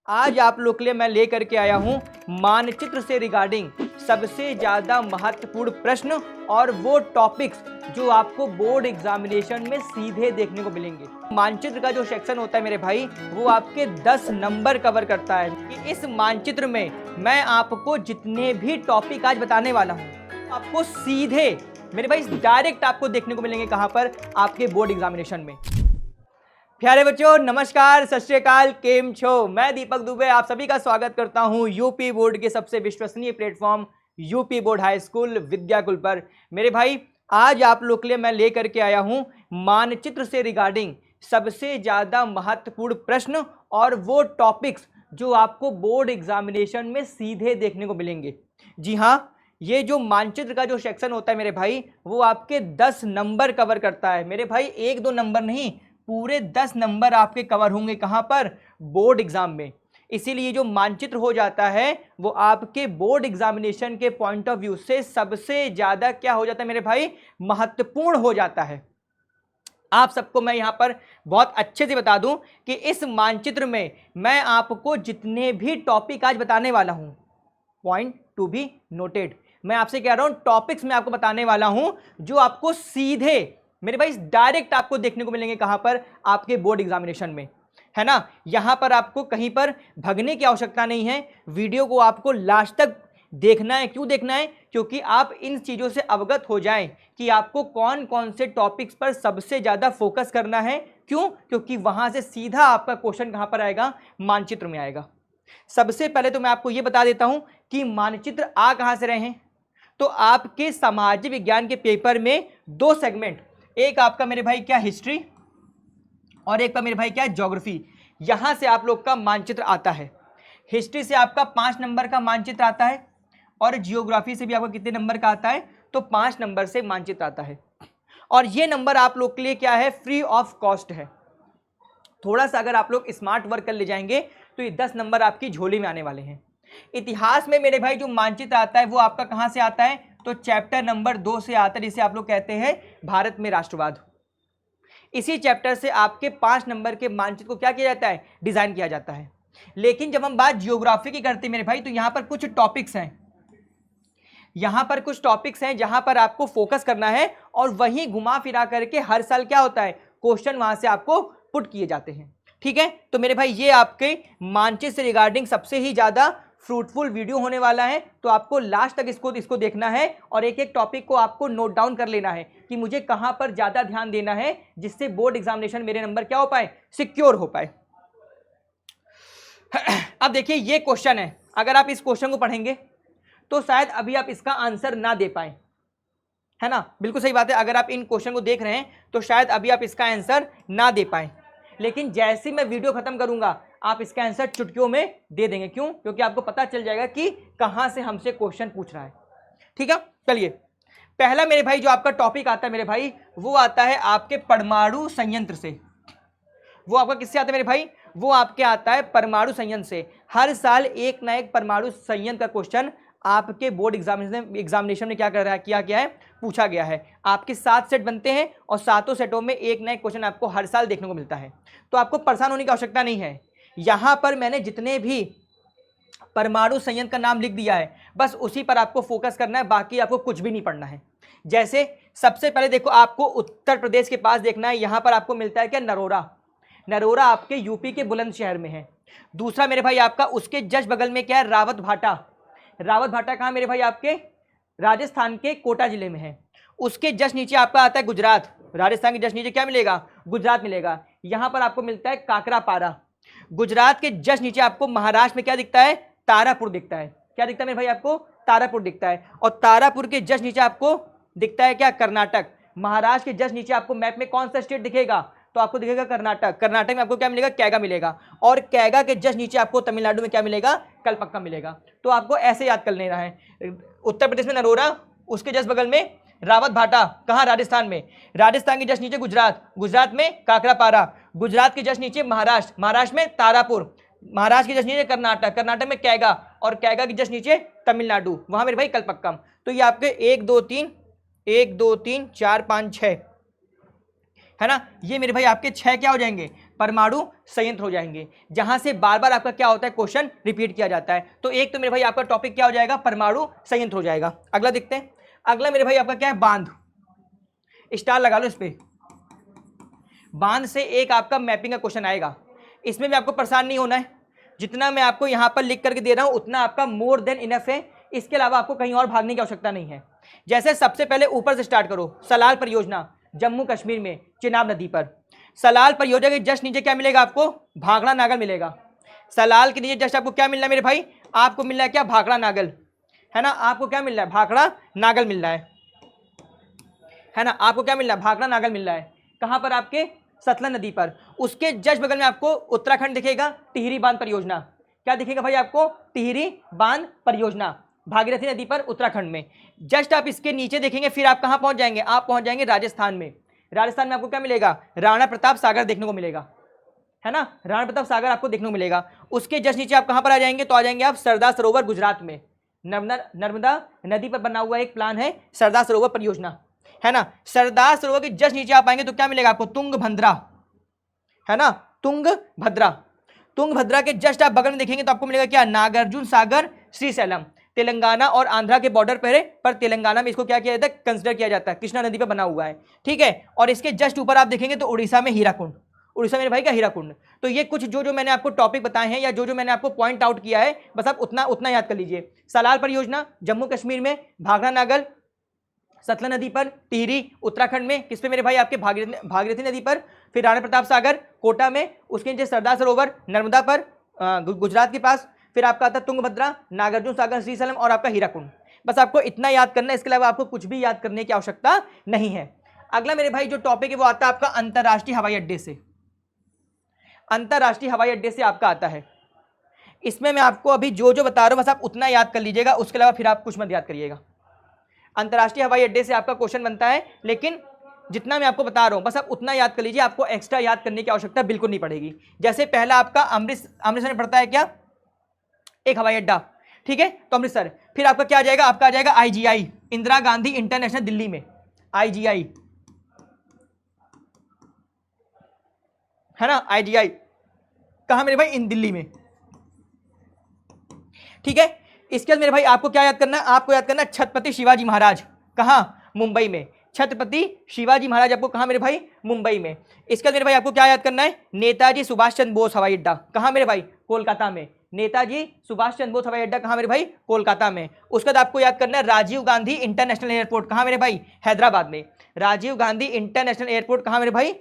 आज आप लोग के लिए मैं लेकर के आया हूं मानचित्र से रिगार्डिंग सबसे ज्यादा महत्वपूर्ण प्रश्न और वो टॉपिक्स जो आपको बोर्ड एग्जामिनेशन में सीधे देखने को मिलेंगे। मानचित्र का जो सेक्शन होता है मेरे भाई, वो आपके 10 नंबर कवर करता है। कि इस मानचित्र में मैं आपको जितने भी टॉपिक आज बताने वाला हूं, आपको सीधे मेरे भाई डायरेक्ट आपको देखने को मिलेंगे। कहां पर? आपके बोर्ड एग्जामिनेशन में। प्यारे बच्चों, नमस्कार, सत श्री अकाल, केम छो। मैं दीपक दुबे आप सभी का स्वागत करता हूं यूपी बोर्ड के सबसे विश्वसनीय platform UP board high school Vidyakul पर। मेरे भाई, आज आप लोग के लिए मैं लेकर के आया हूं मानचित्र से रिगार्डिंग सबसे ज्यादा महत्वपूर्ण प्रश्न और वो टॉपिक्स जो आपको बोर्ड एग्जामिनेशन में सीधे देखने को मिलेंगे। जी हाँ, ये जो मानचित्र का जो सेक्शन होता है मेरे भाई, वो आपके 10 नंबर कवर करता है। मेरे भाई, 1-2 नंबर नहीं, पूरे 10 नंबर आपके कवर होंगे। कहां पर? बोर्ड एग्जाम में। इसीलिए जो मानचित्र हो जाता है वो आपके बोर्ड एग्जामिनेशन के पॉइंट ऑफ व्यू से सबसे ज्यादा क्या हो जाता है मेरे भाई? महत्वपूर्ण हो जाता है। आप सबको मैं यहां पर बहुत अच्छे से बता दूं कि इस मानचित्र में मैं आपको जितने भी टॉपिक आज बताने वाला हूं, पॉइंट टू बी नोटेड, मैं आपसे कह रहा हूं टॉपिक्स में आपको बताने वाला हूं जो आपको सीधे मेरे भाई डायरेक्ट आपको देखने को मिलेंगे। कहां पर? आपके बोर्ड एग्जामिनेशन में, है ना। यहां पर आपको कहीं पर भगने की आवश्यकता नहीं है। वीडियो को आपको लास्ट तक देखना है। क्यों देखना है? क्योंकि आप इन चीजों से अवगत हो जाएं कि आपको कौन कौन से टॉपिक्स पर सबसे ज्यादा फोकस करना है। क्यों? क्योंकि वहां से सीधा आपका क्वेश्चन कहां पर आएगा? मानचित्र में आएगा। सबसे पहले तो मैं आपको यह बता देता हूं कि मानचित्र आ कहां से रहे हैं। तो आपके सामाजिक विज्ञान के पेपर में 2 सेगमेंट, एक आपका मेरे भाई क्या हिस्ट्री और एक का मेरे भाई क्या ज्योग्राफी, यहां से आप लोग का मानचित्र आता है। हिस्ट्री से आपका 5 नंबर का मानचित्र आता है और जियोग्राफी से भी आपका कितने नंबर का आता है? तो 5 नंबर से मानचित्र आता है। और ये नंबर आप लोग के लिए क्या है? फ्री ऑफ कॉस्ट है। थोड़ा सा अगर आप लोग स्मार्ट वर्क कर ले जाएंगे तो ये 10 नंबर आपकी झोली में आने वाले हैं। इतिहास में मेरे भाई जो मानचित्र आता है वो आपका कहां से आता है? तो चैप्टर नंबर 2 से आता है, जिसे आप लोग कहते हैं भारत में राष्ट्रवाद। इसी चैप्टर से आपके 5 नंबर के मानचित्र को क्या किया जाता है? डिजाइन किया जाता है। लेकिन जब हम बात जियोग्राफी की करते हैं मेरे भाई, तो यहां पर कुछ टॉपिक्स हैं, जहां पर आपको फोकस करना है और वहीं घुमा फिरा करके हर साल क्या होता है? क्वेश्चन वहां से आपको पुट किए जाते हैं। ठीक है, तो मेरे भाई ये आपके मानचित्र से रिगार्डिंग सबसे ही ज्यादा फ्रूटफुल वीडियो होने वाला है। तो आपको लास्ट तक इसको देखना है और एक एक टॉपिक को आपको नोट डाउन कर लेना है कि मुझे कहां पर ज्यादा ध्यान देना है, जिससे बोर्ड एग्जामिनेशन मेरे नंबर क्या हो पाए? सिक्योर हो पाए। अब देखिए, ये क्वेश्चन है, अगर आप इस क्वेश्चन को पढ़ेंगे तो शायद अभी आप इसका आंसर ना दे पाए, है ना। बिल्कुल सही बात है। अगर आप इन क्वेश्चन को देख रहे हैं तो शायद अभी आप इसका आंसर ना दे पाए, लेकिन जैसे ही मैं वीडियो खत्म करूंगा आप इसका आंसर चुटकियों में दे देंगे। क्यों? क्योंकि आपको पता चल जाएगा कि कहां से हमसे क्वेश्चन पूछ रहा है। ठीक है, चलिए, पहला मेरे भाई जो आपका टॉपिक आता है मेरे भाई, वो आता है आपके परमाणु संयंत्र से। वो आपका किससे आता है मेरे भाई? वो आपके आता है परमाणु संयंत्र से। हर साल एक ना एक परमाणु संयंत्र का क्वेश्चन आपके बोर्ड एग्जामिनेशन में क्या कर रहा है, किया गया है, पूछा गया है। आपके 7 सेट बनते हैं और 7 सेटों में एक ना एक क्वेश्चन आपको हर साल देखने को मिलता है। तो आपको परेशान होने की आवश्यकता नहीं है। यहां पर मैंने जितने भी परमाणु संयंत्र का नाम लिख दिया है, बस उसी पर आपको फोकस करना है, बाकी आपको कुछ भी नहीं पढ़ना है। जैसे सबसे पहले देखो, आपको उत्तर प्रदेश के पास देखना है। यहां पर आपको मिलता है क्या? नरोरा। नरोरा आपके यूपी के बुलंदशहर में है। दूसरा मेरे भाई आपका उसके जस्ट बगल में क्या है? रावत भाटा। रावत भाटा कहां मेरे भाई? आपके राजस्थान के कोटा जिले में है। उसके जस्ट नीचे आपका आता है गुजरात। राजस्थान के जस्ट नीचे क्या मिलेगा? गुजरात मिलेगा। यहां पर आपको मिलता है काकरापारा। गुजरात के जस्ट नीचे आपको महाराष्ट्र में क्या दिखता है? तारापुर दिखता है। क्या दिखता है मेरे भाई? आपको तारापुर दिखता है। और तारापुर के जस्ट नीचे आपको दिखता है क्या? कर्नाटक। महाराष्ट्र के जस्ट नीचे आपको मैप में कौन सा स्टेट दिखेगा? तो आपको दिखेगा कर्नाटक। कर्नाटक में आपको क्या मिलेगा? कैगा मिलेगा। और कैगा के जस्ट नीचे आपको तमिलनाडु में क्या मिलेगा? कलपक्का मिलेगा। तो आपको ऐसे याद कर लेना है। उत्तर प्रदेश में नरोरा, उसके जस्ट बगल में रावत भाटा, कहां? राजस्थान में। राजस्थान के जस्ट नीचे गुजरात, गुजरात में काकरापारा, गुजरात के जस्ट नीचे महाराष्ट्र, महाराष्ट्र में तारापुर, महाराष्ट्र के जस्ट नीचे कर्नाटक, कर्नाटक में कैगा, और कैगा के जस्ट नीचे तमिलनाडु, वहां मेरे भाई कलपक्कम। तो ये आपके 1 2 3 4 5 6 है ना। ये मेरे भाई आपके 6 क्या हो जाएंगे? परमाणु संयंत्र हो जाएंगे, जहां से बार बार आपका क्या होता है, क्वेश्चन रिपीट किया जाता है। तो एक तो मेरे भाई आपका टॉपिक क्या हो जाएगा, परमाणु संयंत्र हो जाएगा। अगला देखते हैं, अगला मेरे भाई आपका क्या है, बांध। स्टार लगा लो इस पे। बांध से एक आपका मैपिंग का क्वेश्चन आएगा, इसमें भी आपको परेशान नहीं होना है, जितना मैं आपको यहां पर लिख करके दे रहा हूं उतना आपका मोर देन इनफ है, इसके अलावा आपको कहीं और भागने की आवश्यकता नहीं है। जैसे सबसे पहले ऊपर से स्टार्ट करो, सलाल परियोजना जम्मू कश्मीर में चिनाब नदी पर। सलाल परियोजना के जस्ट नीचे क्या मिलेगा आपको, भाखड़ा नागल मिलेगा। सलाल के नीचे जस्ट आपको क्या मिलना है मेरे भाई, आपको मिल रहा है क्या, भाखड़ा नागल, है ना। आपको क्या मिल रहा है, भाखड़ा नागल मिल रहा है ना। आपको क्या मिल रहा है, भाखड़ा नागल मिल रहा है। कहां पर, आपके सतलज नदी पर। उसके जस्ट बगल में आपको उत्तराखंड दिखेगा, टिहरी बांध परियोजना। क्या दिखेगा भाई आपको, टिहरी बांध परियोजना, भागीरथी नदी पर उत्तराखंड में। जस्ट आप इसके नीचे देखेंगे, फिर आप कहां पहुंच जाएंगे, आप पहुंच जाएंगे राजस्थान में। राजस्थान में आपको क्या मिलेगा, राणा प्रताप सागर देखने को मिलेगा, है ना। राणा प्रताप सागर आपको देखने को मिलेगा। उसके जस्ट नीचे आप कहां पर आ जाएंगे, तो आ जाएंगे आप सरदार सरोवर गुजरात में। नर्मदा नदी पर बना हुआ एक प्लान है सरदार सरोवर परियोजना, है ना। सरदार सरोवर के जस्ट नीचे आप आएंगे तो क्या मिलेगा आपको, तुंगभद्रा, है ना, तुंगभद्रा। तुंगभद्रा के जस्ट आप बगल में देखेंगे तो आपको मिलेगा क्या, नागार्जुन सागर श्रीशैलम। तेलंगाना और आंध्रा के बॉर्डर पर है, पर तेलंगाना में इसको क्या किया जाता है, कंसिडर किया जाता है, कृष्णा नदी पर बना हुआ है, ठीक है। और इसके जस्ट ऊपर आप देखेंगे तो उड़ीसा में हीराकुंड, उड़ीसा मेरे भाई का हीराकुंड। तो ये कुछ जो मैंने आपको टॉपिक बताए हैं या जो मैंने आपको पॉइंट आउट किया है, बस आप उतना याद कर लीजिए। सलाल परियोजना जम्मू कश्मीर में, भाखड़ा नागल सतलज नदी पर, टिहरी उत्तराखंड में, किस पे मेरे भाई आपके भागीरथी नदी पर, फिर राणा प्रताप सागर कोटा में, उसके नीचे सरदार सरोवर नर्मदा पर गुजरात के पास, फिर आपका आता तुंगभद्रा, नागार्जुन सागर श्रीशैलम और आपका हीराकुंड। बस आपको इतना याद करना है, इसके अलावा आपको कुछ भी याद करने की आवश्यकता नहीं है। अगला मेरे भाई जो टॉपिक है वो आता है आपका अंतरराष्ट्रीय हवाई अड्डे से। अंतरराष्ट्रीय हवाई अड्डे से आपका आता है, इसमें मैं आपको अभी जो बता रहा हूं बस आप उतना याद कर लीजिएगा, उसके अलावा फिर आप कुछ मत याद करिएगा। अंतरराष्ट्रीय हवाई अड्डे से आपका क्वेश्चन बनता है, लेकिन जितना मैं आपको बता रहा हूं बस आप उतना याद कर लीजिए, आपको एक्स्ट्रा याद करने की आवश्यकता बिल्कुल नहीं पड़ेगी। जैसे पहला आपका अमृतसर में पड़ता है क्या, एक हवाई अड्डा, ठीक है, तो अमृतसर। फिर आपका क्या आ जाएगा, आपका आ जाएगा IGI, इंदिरा गांधी इंटरनेशनल दिल्ली में, IGI, है ना। IGI कहां मेरे भाई, इन दिल्ली में, ठीक है। इसके बाद मेरे भाई आपको क्या याद करना है, आपको याद करना है छत्रपति शिवाजी महाराज, कहां, मुंबई में। छत्रपति शिवाजी महाराज आपको कहां मेरे भाई, मुंबई में। इसके बाद मेरे भाई आपको क्या याद करना है, नेताजी सुभाष चंद्र बोस हवाई अड्डा, कहां मेरे भाई, कोलकाता में। नेताजी सुभाष चंद्र बोस हवाई अड्डा कहां मेरे भाई, कोलकाता में। उसके बाद आपको याद करना है राजीव गांधी इंटरनेशनल एयरपोर्ट, कहां मेरे भाई, हैदराबाद में। राजीव गांधी इंटरनेशनल एयरपोर्ट कहां मेरे भाई,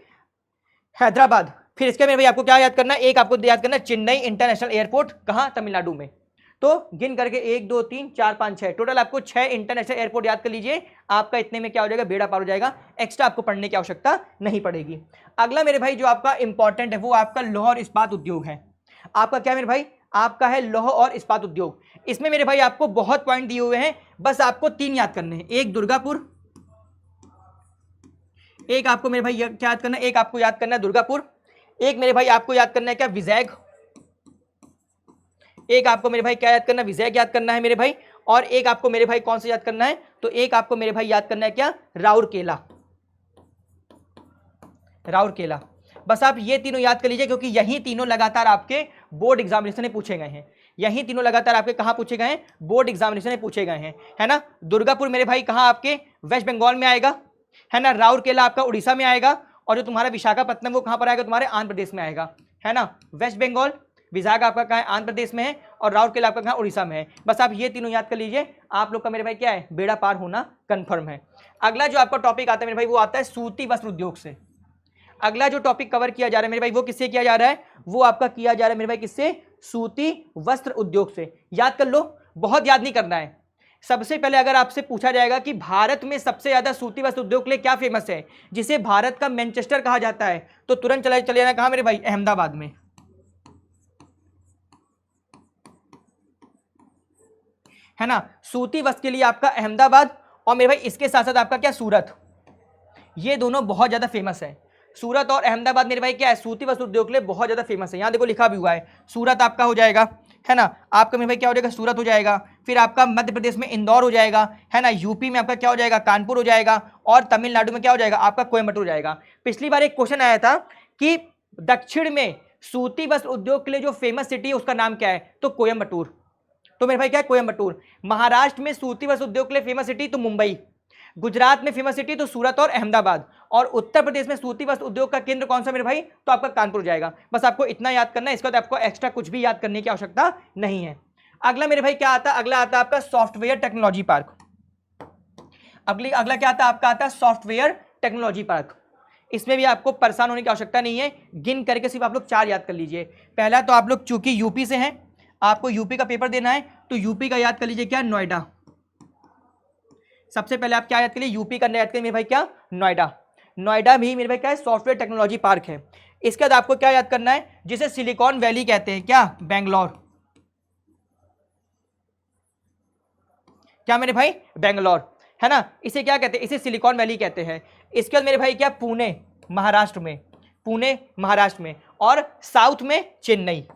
हैदराबाद। फिर इसके मेरे भाई आपको क्या याद करना है, एक आपको याद करना है चेन्नई इंटरनेशनल एयरपोर्ट, कहां, तमिलनाडु में। तो गिन करके 1 2 3 4 5 6 टोटल आपको 6 इंटरनेशनल एयरपोर्ट याद कर लीजिए। आपका इतने में क्या हो जाएगा, बेड़ा पार हो जाएगा, एक्स्ट्रा आपको पढ़ने की आवश्यकता नहीं पड़ेगी। अगला मेरे भाई जो आपका इंपॉर्टेंट है वो आपका लौह और इस्पात उद्योग है। आपका क्या मेरे भाई, आपका है लौह और इस्पात उद्योग। इसमें मेरे भाई आपको बहुत पॉइंट दिए हुए हैं, बस आपको 3 याद करने हैं। एक दुर्गापुर, एक आपको मेरे भाई क्या याद करना है, एक आपको याद करना है दुर्गापुर, एक मेरे भाई आपको याद करना है क्या, विजैग। एक आपको मेरे भाई क्या याद करना है, विजैग याद करना है मेरे भाई। और एक आपको मेरे भाई कौन सा याद करना है, तो एक आपको मेरे भाई याद करना है क्या, राउरकेला, राउरकेला। बस आप ये तीनों याद कर लीजिए, क्योंकि यही तीनों लगातार आपके बोर्ड एग्जामिनेशन में पूछे गए हैं। यही तीनों लगातार आपके कहां पूछे गए हैं, बोर्ड एग्जामिनेशन में पूछे गए हैं, है ना। दुर्गापुर मेरे भाई कहां, आपके वेस्ट बंगाल में आएगा, है ना। राउरकेला आपका उड़ीसा में आएगा, और जो तुम्हारा विशाखापट्टनम वो कहां पर आएगा, तुम्हारे आंध्र प्रदेश में आएगा, है ना। वेस्ट बंगाल, विशाखा आपका कहां है, आंध्र प्रदेश में है, और राउरकेला आपका कहां, उड़ीसा में है। बस आप ये तीनों याद कर लीजिए, आप लोग का मेरे भाई क्या है, बेड़ा पार होना कंफर्म है। अगला जो आपका टॉपिक आता है मेरे भाई वो आता है सूती वस्त्र उद्योग से। अगला जो टॉपिक कवर किया जा रहा है मेरे भाई वो किससे किया जा रहा है, वो आपका किया जा रहा है मेरे भाई किससे, सूती वस्त्र उद्योग से। याद कर लो, बहुत याद नहीं करना है। सबसे पहले अगर आपसे पूछा जाएगा कि भारत में सबसे ज्यादा सूती वस्त्र उद्योग के लिए क्या फेमस है, जिसे भारत का मैनचेस्टर कहा जाता है, तो तुरंत चले जाना कहां मेरे भाई, अहमदाबाद में, है ना। सूती वस्त्र के लिए आपका अहमदाबाद, और मेरे भाई इसके साथ साथ आपका क्या, सूरत। ये दोनों बहुत ज्यादा फेमस है। सूरत और अहमदाबाद मेरे भाई क्या है, सूती वस्त्र उद्योग के लिए बहुत ज्यादा फेमस है। यहाँ देखो लिखा भी हुआ है, सूरत आपका हो जाएगा, है ना। आपका मेरे भाई क्या हो जाएगा, सूरत हो जाएगा। फिर आपका मध्य प्रदेश में इंदौर हो जाएगा, है ना। यूपी में आपका क्या हो जाएगा, कानपुर हो जाएगा। और तमिलनाडु में क्या हो जाएगा, आपका कोयम्बटूर हो जाएगा। पिछली बार एक क्वेश्चन आया था कि दक्षिण में सूती वस्त्र उद्योग के लिए जो फेमस सिटी है उसका नाम क्या है? तो कोयम्बटूर। तो मेरे भाई क्या है? कोयम्बटूर। महाराष्ट्र में सूती वस्त्र उद्योग के लिए फेमस सिटी तो मुंबई। गुजरात में फेमस सिटी तो सूरत और अहमदाबाद। और उत्तर प्रदेश में सूती वस्त्र उद्योग का केंद्र कौन सा मेरे भाई? तो आपका कानपुर जाएगा। बस आपको इतना याद करना है, इसके बाद आपको एक्स्ट्रा कुछ भी याद करने की आवश्यकता नहीं है। अगला मेरे भाई क्या आता है? अगला आता है आपका सॉफ्टवेयर टेक्नोलॉजी पार्क। अगला क्या आता है? आपका आता है सॉफ्टवेयर टेक्नोलॉजी पार्क। इसमें भी आपको परेशान होने की आवश्यकता नहीं है, गिन करके सिर्फ आप लोग 4 याद कर लीजिए। पहला तो आप लोग चूंकि यूपी से हैं, आपको यूपी का पेपर देना है, तो यूपी का याद कर लीजिए क्या? नोएडा। सबसे पहले आप क्या याद करिए? यूपी का याद करिए मेरे भाई क्या? नोएडा। नोएडा भी मेरे भाई क्या है? सॉफ्टवेयर टेक्नोलॉजी पार्क है। इसके बाद आपको क्या याद करना है? जिसे सिलिकॉन वैली कहते हैं, क्या? बेंगलोर। क्या मेरे भाई? बेंगलोर, है ना? इसे क्या कहते हैं? इसे सिलिकॉन वैली कहते हैं। इसके बाद मेरे भाई क्या? पुणे, महाराष्ट्र में। पुणे महाराष्ट्र में। और साउथ में चेन्नई।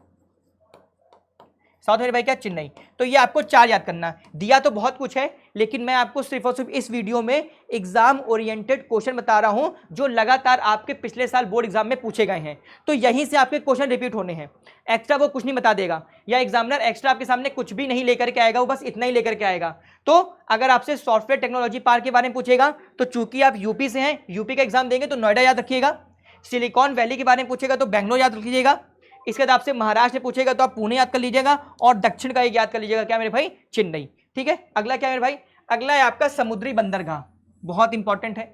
साउथ मेरे भाई क्या? चेन्नई। तो ये आपको 4 याद करना है। दिया तो बहुत कुछ है, लेकिन मैं आपको सिर्फ और सिर्फ इस वीडियो में एग्जाम ओरिएंटेड क्वेश्चन बता रहा हूं जो लगातार आपके पिछले साल बोर्ड एग्जाम में पूछे गए हैं। तो यहीं से आपके क्वेश्चन रिपीट होने हैं। एक्स्ट्रा वो कुछ नहीं बता देगा, या एग्जामिनर एक्स्ट्रा आपके सामने कुछ भी नहीं लेकर के आएगा, वो बस इतना ही लेकर के आएगा। तो अगर आपसे सॉफ्टवेयर टेक्नोलॉजी पार्क के बारे में पूछेगा तो चूंकि आप यूपी से हैं, यूपी का एग्जाम देंगे तो नोएडा याद रखिएगा। सिलिकॉन वैली के बारे में पूछेगा तो बेंगलोर याद रखिएगा। इसके बाद आपसे महाराष्ट्र में पूछेगा तो आप पुणे याद कर लीजिएगा, और दक्षिण का एक याद कर लीजिएगा, क्या मेरे भाई? चेन्नई। ठीक है। अगला क्या मेरे भाई? अगला है आपका समुद्री बंदरगाह। बहुत इंपॉर्टेंट है,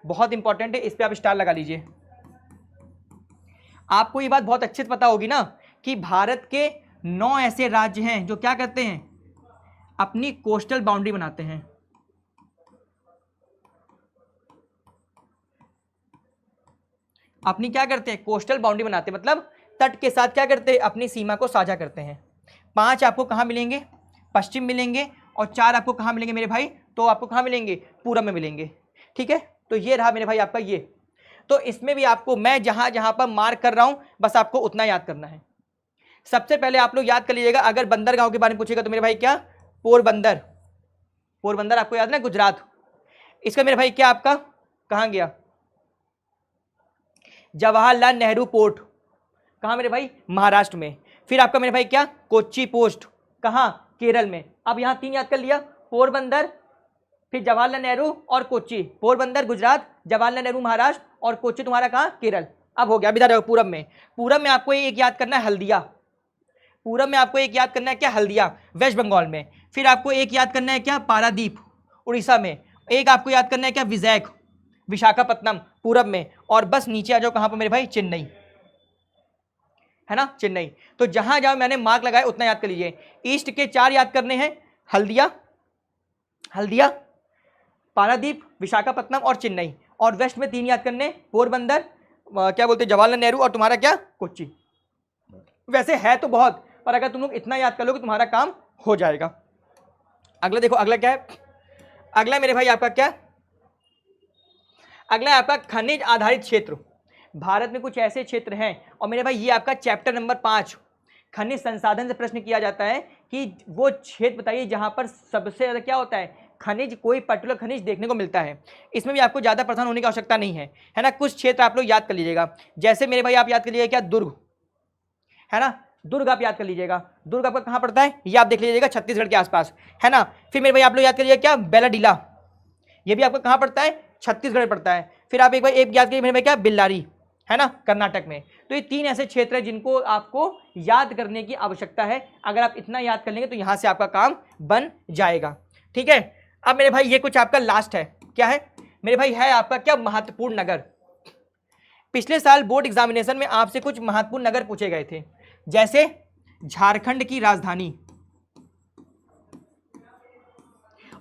बहुत इंपॉर्टेंट है, इस पर आप स्टार लगा लीजिए। आपको ये बात बहुत अच्छे से पता होगी ना कि भारत के 9 ऐसे राज्य हैं जो क्या करते हैं? अपनी कोस्टल बाउंड्री बनाते हैं। अपनी क्या करते हैं? कोस्टल बाउंड्री बनाते हैं, मतलब तट के साथ क्या करते हैं? अपनी सीमा को साझा करते हैं। 5 आपको कहाँ मिलेंगे? पश्चिम मिलेंगे। और 4 आपको कहाँ मिलेंगे मेरे भाई? तो आपको कहाँ मिलेंगे? पूरब में मिलेंगे। ठीक है। तो ये रहा मेरे भाई आपका ये। तो इसमें भी आपको मैं जहाँ जहाँ पर मार्क कर रहा हूँ बस आपको उतना याद करना है। सबसे पहले आप लोग याद कर लीजिएगा, अगर बंदरगाह के बारे में पूछेगा तो मेरे भाई क्या? पोरबंदर। पोरबंदर आपको याद ना? गुजरात। इसका मेरे भाई क्या आपका? कहाँ गया? जवाहरलाल नेहरू पोर्ट। कहाँ मेरे भाई? महाराष्ट्र में। फिर आपका मेरे भाई क्या? कोच्चि पोस्ट। कहाँ? केरल में। अब यहाँ 3 याद कर लिया, पोरबंदर, फिर जवाहरलाल नेहरू और कोच्चि। पोरबंदर गुजरात, जवाहरलाल नेहरू महाराष्ट्र, और कोच्चि तुम्हारा कहाँ? केरल। अब हो गया। इधर पूरब में। पूरब में आपको एक याद करना है, हल्दिया। पूरब में आपको एक याद करना है, क्या? हल्दिया, वेस्ट बंगाल में। फिर आपको एक याद करना है, क्या? पारादीप, उड़ीसा में। एक आपको याद करना है, क्या? विजैक, विशाखापत्तनम, पूरब में। और बस नीचे आ जाओ, कहाँ पर मेरे भाई? चेन्नई, है ना? चेन्नई। तो जहां जहां मैंने मार्क लगाया उतना याद कर लीजिए। ईस्ट के 4 याद करने हैं, हल्दिया, हल्दिया, पारादीप, विशाखापत्तनम और चेन्नई। और वेस्ट में 3 याद करने, पोरबंदर, क्या बोलते हैं, जवाहरलाल नेहरू, और तुम्हारा क्या? कोच्चि। वैसे है तो बहुत, पर अगर तुम लोग इतना याद कर लोगे तुम्हारा काम हो जाएगा। अगला देखो, अगला क्या है? अगला मेरे भाई आपका क्या? अगला है आपका खनिज आधारित क्षेत्र। भारत में कुछ ऐसे क्षेत्र हैं, और मेरे भाई ये आपका चैप्टर नंबर 5 खनिज संसाधन से प्रश्न किया जाता है कि वो क्षेत्र बताइए जहां पर सबसे ज्यादा क्या होता है? खनिज, कोई पर्टिकुलर खनिज देखने को मिलता है। इसमें भी आपको ज्यादा परेशान होने की आवश्यकता नहीं है, है ना? कुछ क्षेत्र आप लोग याद कर लीजिएगा। जैसे मेरे भाई आप याद कर लीजिएगा क्या? दुर्ग, है ना? दुर्ग आप याद कर लीजिएगा। दुर्ग आपका कहाँ पड़ता है? ये आप देख लीजिएगा, छत्तीसगढ़ के आसपास, है ना? फिर मेरे भाई आप लोग याद कर लीजिएगा क्या? बेलाडीला, ये भी आपका कहाँ पड़ता है? छत्तीसगढ़ में पड़ता है। फिर आप एक बार एक याद करिए मेरे भाई क्या? बिल्लारी, है ना? कर्नाटक में। तो ये 3 ऐसे क्षेत्र हैं जिनको आपको याद करने की आवश्यकता है। अगर आप इतना याद कर लेंगे तो यहां से आपका काम बन जाएगा। ठीक है। अब मेरे भाई ये कुछ आपका लास्ट है, क्या है मेरे भाई? है आपका क्या? महत्वपूर्ण नगर। पिछले साल बोर्ड एग्जामिनेशन में आपसे कुछ महत्वपूर्ण नगर पूछे गए थे, जैसे झारखंड की राजधानी।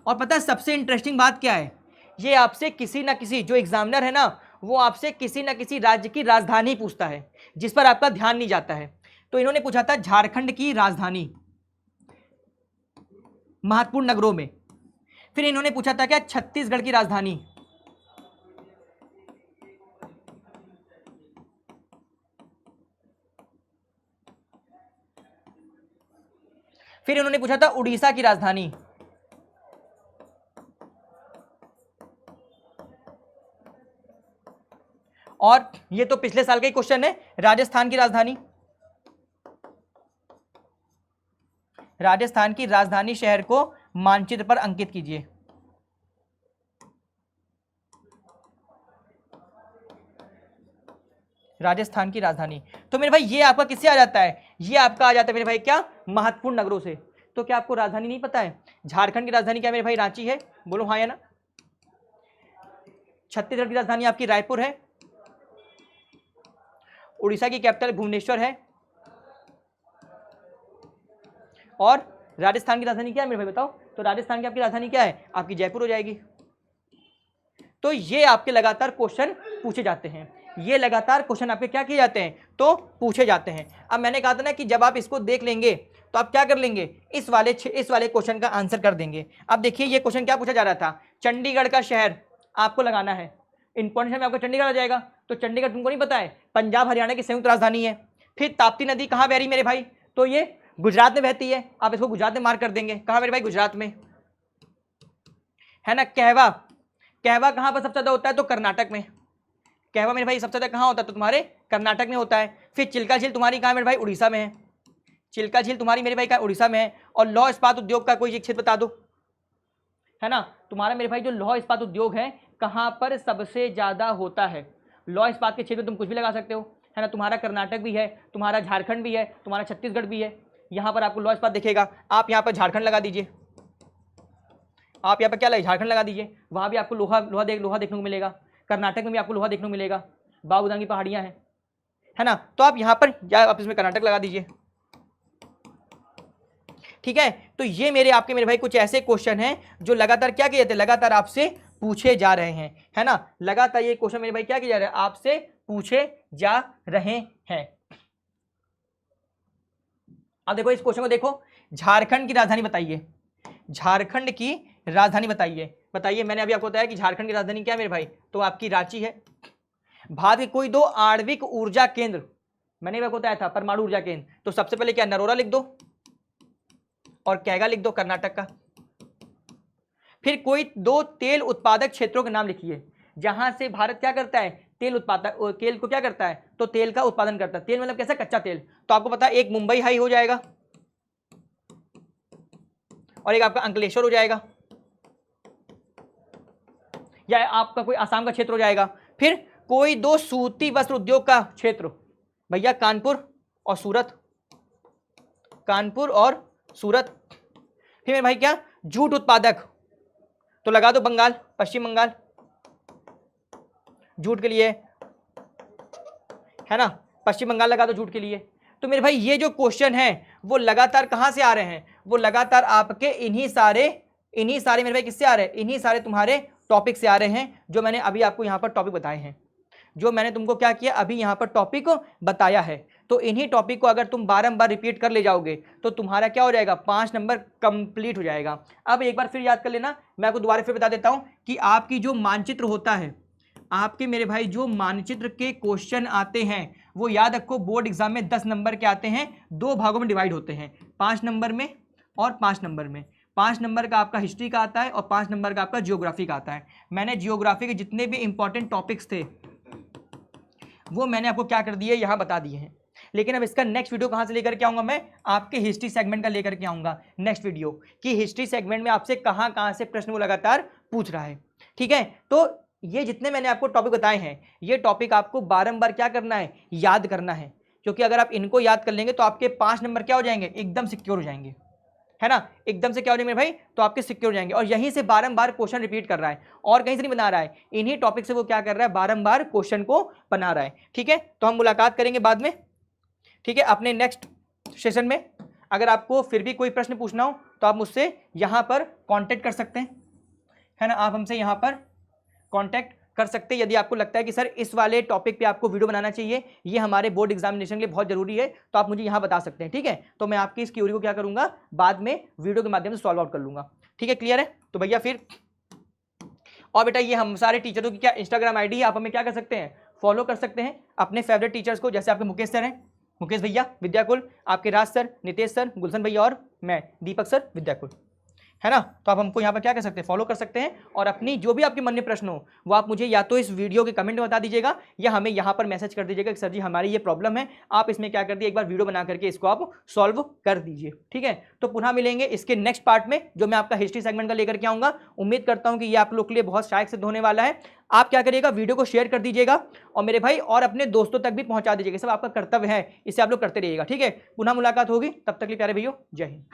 और पता है सबसे इंटरेस्टिंग बात क्या है? ये आपसे किसी ना किसी, जो एग्जामिनर है ना, वो आपसे किसी ना किसी राज्य की राजधानी पूछता है जिस पर आपका ध्यान नहीं जाता है। तो इन्होंने पूछा था झारखंड की राजधानी महत्वपूर्ण नगरों में। फिर इन्होंने पूछा था क्या? छत्तीसगढ़ की राजधानी। फिर इन्होंने पूछा था उड़ीसा की राजधानी। और ये तो पिछले साल का ही क्वेश्चन है। राजस्थान की राजधानी, राजस्थान की राजधानी शहर को मानचित्र पर अंकित कीजिए। राजस्थान की राजधानी, तो मेरे भाई ये आपका किससे आ जाता है, ये आपका आ जाता है मेरे भाई क्या, महत्वपूर्ण नगरों से। तो क्या आपको राजधानी नहीं पता है? झारखंड की राजधानी क्या मेरे भाई, रांची है, बोलो हाँ या ना। छत्तीसगढ़ की राजधानी आपकी रायपुर है। उड़ीसा की कैपिटल भुवनेश्वर है। और राजस्थान की राजधानी क्या है मेरे भाई बताओ? तो राजस्थान की आपकी राजधानी क्या है, आपकी जयपुर हो जाएगी। तो ये आपके लगातार क्वेश्चन पूछे जाते हैं, ये लगातार क्वेश्चन आपके क्या किए जाते हैं, तो पूछे जाते हैं। अब मैंने कहा था ना कि जब आप इसको देख लेंगे तो आप क्या कर लेंगे, इस वाले क्वेश्चन का आंसर कर देंगे। अब देखिए ये क्वेश्चन क्या पूछा जा रहा था, चंडीगढ़ का शहर आपको लगाना है, इंपॉर्टेंट में आपका चंडीगढ़ आ जाएगा। तो चंडीगढ़ तुमको नहीं पता है, पंजाब हरियाणा की संयुक्त राजधानी है। फिर ताप्ती नदी कहाँ बह रही मेरे भाई, तो ये गुजरात में बहती है, आप इसको गुजरात में मार्क कर देंगे। कहाँ मेरे भाई, गुजरात में, है ना। कहवा, कहवा कहाँ पर सबसे ज्यादा होता है, तो कर्नाटक में। कहवा मेरे भाई सबसे ज्यादा कहाँ होता है, तो तुम्हारे कर्नाटक में होता है। फिर चिल्का झील तुम्हारी कहाँ मेरे भाई, उड़ीसा में है। चिल्का झील तुम्हारी मेरे भाई कहाँ, उड़ीसा में है। और लौह इस्पात उद्योग का कोई एक क्षेत्र बता दो, है ना। तुम्हारा मेरे भाई जो लौह इस्पात उद्योग है कहाँ पर सबसे ज्यादा होता है, लौह इस्पात के क्षेत्र में तुम कुछ भी लगा सकते हो, है ना। तुम्हारा कर्नाटक भी है, तुम्हारा झारखंड भी है, तुम्हारा छत्तीसगढ़ भी है। यहाँ पर आपको लौह इस्पात दिखेगा, आप यहाँ पर झारखंड लगा दीजिए, आप यहाँ पर क्या लगे, झारखंड लगा दीजिए। वहाँ भी आपको लोहा लोहा देखने को मिलेगा। कर्नाटक में भी आपको लोहा देखने को मिलेगा, बाबूदांगी पहाड़ियाँ हैं, है ना। तो आप यहाँ पर या आप इसमें कर्नाटक लगा दीजिए, ठीक है। तो ये मेरे भाई कुछ ऐसे क्वेश्चन हैं जो लगातार क्या किए जाते हैं, लगातार आपसे पूछे जा रहे हैं, है ना। लगातार ये क्वेश्चन मेरे भाई क्या किए जा रहे हैं, आपसे पूछे जा रहे हैं। अब देखो इस क्वेश्चन को देखो, झारखंड की राजधानी बताइए, झारखंड की राजधानी बताइए। बताइए, मैंने अभी आपको बताया कि झारखंड की राजधानी क्या है मेरे भाई, तो आपकी रांची है। भारत के कोई दो आणविक ऊर्जा केंद्र, मैंने भी आपको बताया था परमाणु ऊर्जा केंद्र, तो सबसे पहले क्या, नरोरा लिख दो और कैगा लिख दो कर्नाटक का। फिर कोई दो तेल उत्पादक क्षेत्रों के नाम लिखिए जहां से भारत क्या करता है, तेल उत्पादक, तेल को क्या करता है, तो तेल का उत्पादन करता है। तेल मतलब कैसा, कच्चा तेल। तो आपको पता है एक मुंबई हाई हो जाएगा और एक आपका अंकलेश्वर हो जाएगा, या आपका कोई आसाम का क्षेत्र हो जाएगा। फिर कोई दो सूती वस्त्र उद्योग का क्षेत्र, भैया कानपुर और सूरत, कानपुर और सूरत। फिर मेरे भाई क्या, जूट उत्पादक, तो लगा दो बंगाल, पश्चिम बंगाल जूट के लिए, है ना। पश्चिम बंगाल लगा दो जूट के लिए। तो मेरे भाई ये जो क्वेश्चन है वो लगातार कहां से आ रहे हैं, वो लगातार आपके इन्हीं सारे मेरे भाई किससे आ रहे हैं, इन्हीं सारे तुम्हारे टॉपिक से आ रहे हैं, जो मैंने अभी आपको यहां पर टॉपिक बताए हैं, जो मैंने तुमको क्या किया, अभी यहां पर टॉपिक बताया है। तो इन्हीं टॉपिक को अगर तुम बारंबार रिपीट कर ले जाओगे तो तुम्हारा क्या हो जाएगा, 5 नंबर कंप्लीट हो जाएगा। अब एक बार फिर याद कर लेना, मैं आपको दोबारा फिर बता देता हूं कि आपकी जो मानचित्र होता है, आपके मेरे भाई जो मानचित्र के क्वेश्चन आते हैं वो याद रखो बोर्ड एग्जाम में 10 नंबर के आते हैं, 2 भागों में डिवाइड होते हैं, 5 नंबर में और 5 नंबर में। 5 नंबर का आपका हिस्ट्री का आता है और 5 नंबर का आपका जियोग्राफी का आता है। मैंने जियोग्राफी के जितने भी इंपॉर्टेंट टॉपिक्स थे वो मैंने आपको क्या कर दिए, यहाँ बता दिए हैं। लेकिन अब इसका नेक्स्ट वीडियो कहाँ से लेकर के आऊँगा, मैं आपके हिस्ट्री सेगमेंट का लेकर के आऊँगा नेक्स्ट वीडियो, कि हिस्ट्री सेगमेंट में आपसे कहाँ से प्रश्न वो लगातार पूछ रहा है, ठीक है। तो ये जितने मैंने आपको टॉपिक बताए हैं, ये टॉपिक आपको बारंबार क्या करना है, याद करना है, क्योंकि अगर आप इनको याद कर लेंगे तो आपके 5 नंबर क्या हो जाएंगे, एकदम सिक्योर हो जाएंगे, है ना। एकदम से क्या हो जाएंगे मेरे भाई, तो आपके सिक्योर हो जाएंगे। और यहीं से बारंबार क्वेश्चन रिपीट कर रहा है और कहीं से नहीं बना रहा है, इन्हीं टॉपिक से वो क्या कर रहा है, बारंबार क्वेश्चन को बना रहा है, ठीक है। तो हम मुलाकात करेंगे बाद में, ठीक है, अपने नेक्स्ट सेशन में। अगर आपको फिर भी कोई प्रश्न पूछना हो तो आप मुझसे यहाँ पर कॉन्टेक्ट कर सकते हैं, है ना। आप हमसे यहाँ पर कॉन्टैक्ट कर सकते हैं यदि आपको लगता है कि सर इस वाले टॉपिक पे आपको वीडियो बनाना चाहिए, ये हमारे बोर्ड एग्जामिनेशन के लिए बहुत जरूरी है, तो आप मुझे यहाँ बता सकते हैं, ठीक है। तो मैं आपकी इस क्यूरी को क्या करूँगा, बाद में वीडियो के माध्यम से सॉल्व आउट कर लूँगा, ठीक है। क्लियर है। तो भैया फिर, और बेटा ये हम सारे टीचरों की क्या इंस्टाग्राम आईडी है, आप हमें क्या कर सकते हैं, फॉलो कर सकते हैं अपने फेवरेट टीचर्स को, जैसे आपके मुकेश सर हैं, मुकेश भैया विद्याकुल, आपके राज सर, नितेश सर, गुलशन भैया और मैं दीपक सर विद्याकुल, है ना। तो आप हमको यहाँ पर क्या कर सकते हैं, फॉलो कर सकते हैं, और अपनी जो भी आपके मन में प्रश्न हो वो आप मुझे या तो इस वीडियो के कमेंट में बता दीजिएगा या हमें यहाँ पर मैसेज कर दीजिएगा कि सर जी हमारी ये प्रॉब्लम है, आप इसमें क्या कर दिए, एक बार वीडियो बना करके इसको आप सॉल्व कर दीजिए। ठीक है, तो पुनः मिलेंगे इसके नेक्स्ट पार्ट में जो मैं आपका हिस्ट्री सेगमेंट का लेकर के आऊंगा। उम्मीद करता हूं कि ये आप लोग के लिए बहुत सहायक सिद्ध होने वाला है। आप क्या करिएगा, वीडियो को शेयर कर दीजिएगा और मेरे भाई और अपने दोस्तों तक भी पहुंचा दीजिएगा, सब आपका कर्तव्य है, इसे आप लोग करते रहिएगा। ठीक है, पुनः मुलाकात होगी, तब तक के लिए प्यारे भैया जय हिंद।